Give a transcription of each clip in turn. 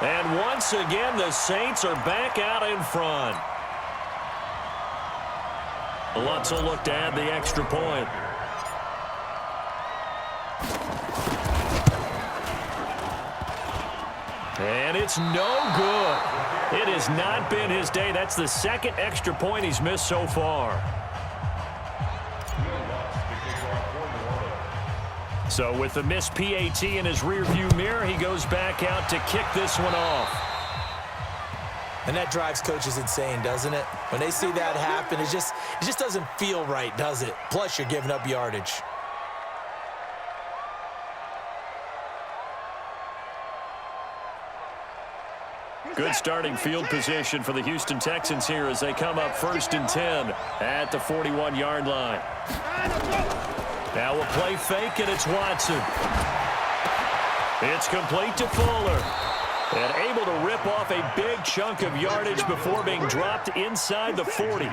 And once again, the Saints are back out in front. Lutz will look to add the extra point. And it's no good. It has not been his day. That's the second extra point he's missed so far. So with the missed PAT in his rearview mirror, he goes back out to kick this one off. And that drives coaches insane, doesn't it? When they see that happen, it just doesn't feel right, does it? Plus, you're giving up yardage. Good starting field position for the Houston Texans here as they come up 1st and 10 at the 41-yard line. Now we'll play fake, and it's Watson. It's complete to Fuller. And able to rip off a big chunk of yardage before being dropped inside the 40.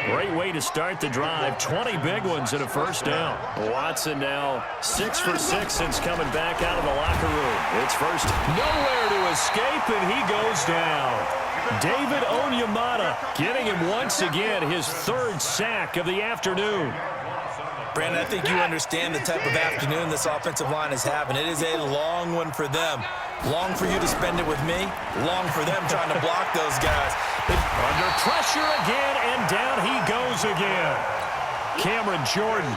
Great way to start the drive. 20 big ones and a first down. Watson now 6 for 6 since coming back out of the locker room. It's first. Nowhere to escape, and he goes down. David Onyemata getting him once again his 3rd sack of the afternoon. Brandon, I think you understand the type of afternoon this offensive line is having. It is a long one for them. Long for you to spend it with me. Long for them trying to block those guys. Under pressure again, and down he goes again. Cameron Jordan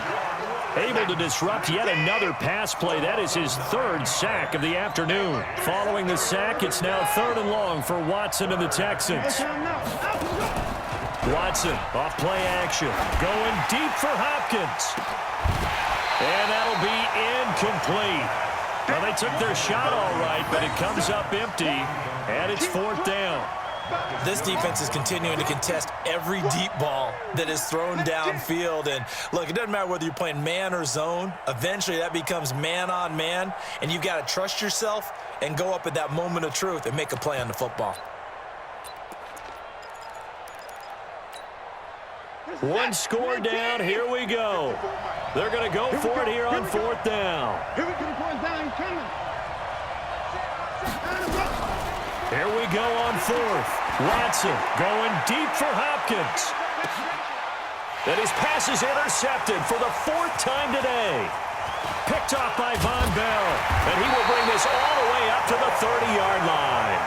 able to disrupt yet another pass play. That is his 3rd sack of the afternoon. Following the sack, it's now 3rd and long for Watson and the Texans. Watson off play action. Going deep for Hopkins. And that'll be incomplete. Well, they took their shot all right, but it comes up empty, and it's 4th down. This defense is continuing to contest every deep ball that is thrown downfield. And, look, it doesn't matter whether you're playing man or zone. Eventually, that becomes man on man, and you've got to trust yourself and go up at that moment of truth and make a play on the football. One score down. Here we go. They're going to go for it here on 4th down. Here we go, 4th down coming. Here we go on 4th. Watson going deep for Hopkins. And his pass is intercepted for the 4th time today. Picked off by Von Bell. And he will bring this all the way up to the 30-yard line.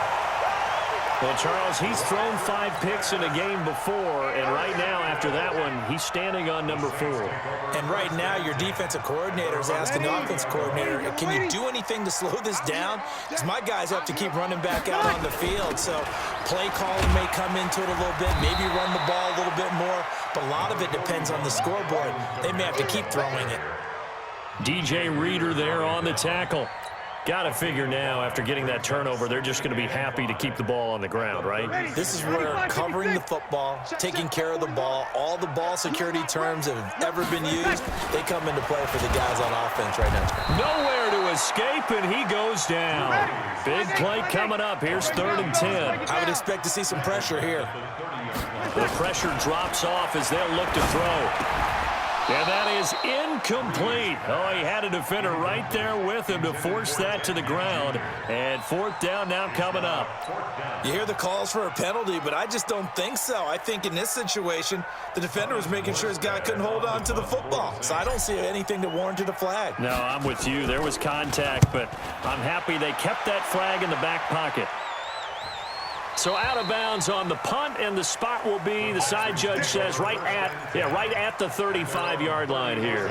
Well, Charles, he's thrown 5 picks in a game before, and right now, after that one, he's standing on number 4. And right now, your defensive coordinator is asking the offensive coordinator, can you do anything to slow this down? Because my guys have to keep running back out on the field. So play calling may come into it a little bit, maybe run the ball a little bit more, but a lot of it depends on the scoreboard. They may have to keep throwing it. DJ Reader there on the tackle. Got to figure now, after getting that turnover, they're just going to be happy to keep the ball on the ground, right? This is where covering the football, taking care of the ball, all the ball security terms that have ever been used, they come into play for the guys on offense right now. Nowhere to escape, and he goes down. Big play coming up. Here's 3rd and 10. I would expect to see some pressure here. The pressure drops off as they'll look to throw. And that is incomplete. Oh, he had a defender right there with him to force that to the ground. And 4th down now coming up. You hear the calls for a penalty, but I just don't think so. I think in this situation, the defender was making sure his guy couldn't hold on to the football. So I don't see anything that warranted a flag. No, I'm with you. There was contact, but I'm happy they kept that flag in the back pocket. So out of bounds on the punt, and the spot will be, the side judge says, right at the 35-yard line here.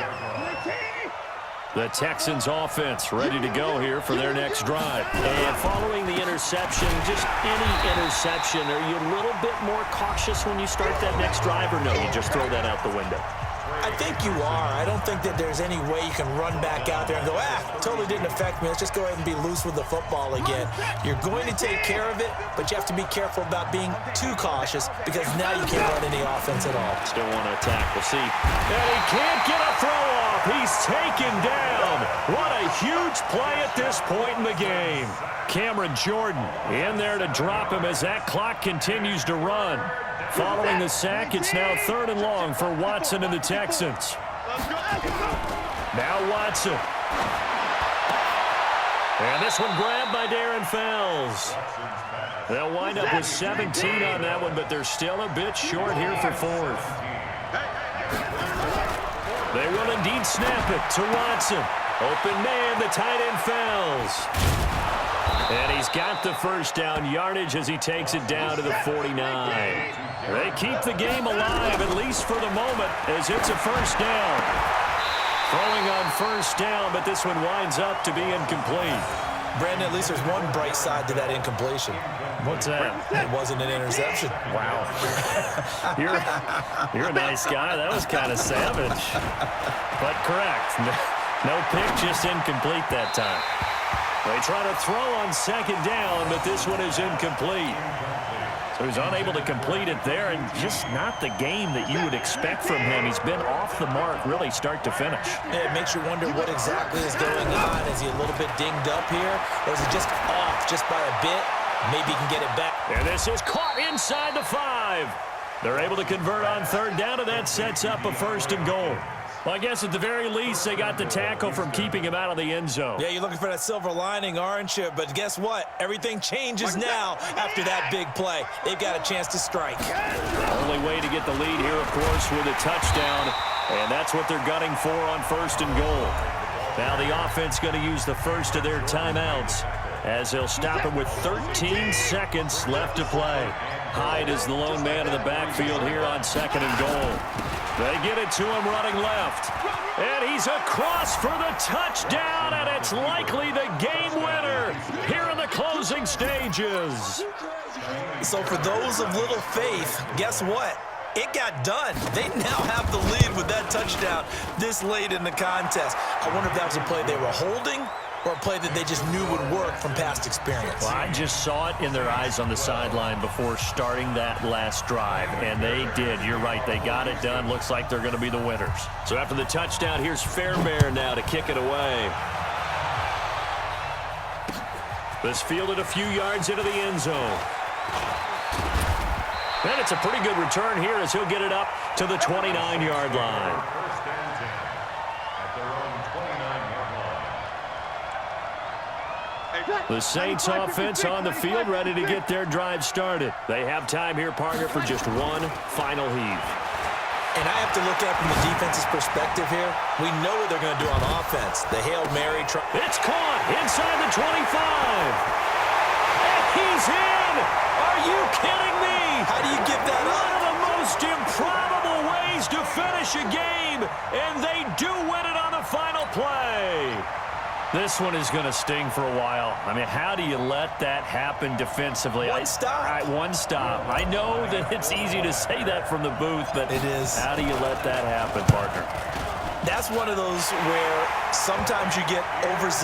The Texans offense ready to go here for their next drive. And following the interception, just any interception, are you a little bit more cautious when you start that next drive, or no, you just throw that out the window? I think you are. I don't think that there's any way you can run back out there and go, totally didn't affect me. Let's just go ahead and be loose with the football again. You're going to take care of it, but you have to be careful about being too cautious because now you can't run any offense at all. Still want to attack. We'll see. And he can't get a throw off. He's taken down. What a huge play at this point in the game. Cameron Jordan in there to drop him as that clock continues to run. Following the sack, it's now 3rd and long for Watson and the Texans. Now Watson. And this one grabbed by Darren Fells. They'll wind up with 17 on that one, but they're still a bit short here for fourth. They will indeed snap it to Watson. Open man, the tight end Fells. And he's got the first down yardage as he takes it down to the 49. They keep the game alive, at least for the moment, as it's a first down. Throwing on first down, but this one winds up to be incomplete. Brandon, at least there's one bright side to that incompletion. What's that? It wasn't an interception. Wow. You're a nice guy. That was kind of savage. But correct. No pick, just incomplete that time. They try to throw on second down, but this one is incomplete. So he's unable to complete it there, and just not the game that you would expect from him. He's been off the mark, really, start to finish. Yeah, it makes you wonder what exactly is going on. Is he a little bit dinged up here, or is he just off just by a bit? Maybe he can get it back. And this is caught inside the 5. They're able to convert on third down, and that sets up a first and goal. Well, I guess at the very least, they got the tackle from keeping him out of the end zone. Yeah, you're looking for that silver lining, aren't you? But guess what? Everything changes now after that big play. They've got a chance to strike. Only way to get the lead here, of course, with a touchdown. And that's what they're gunning for on first and goal. Now the offense going to use the first of their timeouts as they'll stop it with 13 seconds left to play. Hyde is the lone man in the backfield here on second and goal. They get it to him running left. And he's across for the touchdown, and it's likely the game winner here in the closing stages. So for those of little faith, guess what? It got done. They now have the lead with that touchdown this late in the contest. I wonder if that was a play they were holding or a play that they just knew would work from past experience. Well, I just saw it in their eyes on the sideline before starting that last drive, and they did. You're right. They got it done. Looks like they're going to be the winners. So after the touchdown, here's Fairbairn now to kick it away. This fielded a few yards into the end zone. And it's a pretty good return here as he'll get it up to the 29-yard line. The Saints offense on the field, ready to get their drive started. They have time here, partner, for just one final heave. And I have to look at it from the defense's perspective here. We know what they're going to do on offense. The Hail Mary. It's caught inside the 25. And he's in. Are you kidding me? How do you give that up? One of the most improbable ways to finish a game, and they do win it on the final play. This one is going to sting for a while. I mean, how do you let that happen defensively? One stop. One stop. I know that it's easy to say that from the booth, but it is. How do you let that happen, partner? That's one of those where sometimes you get overzealous.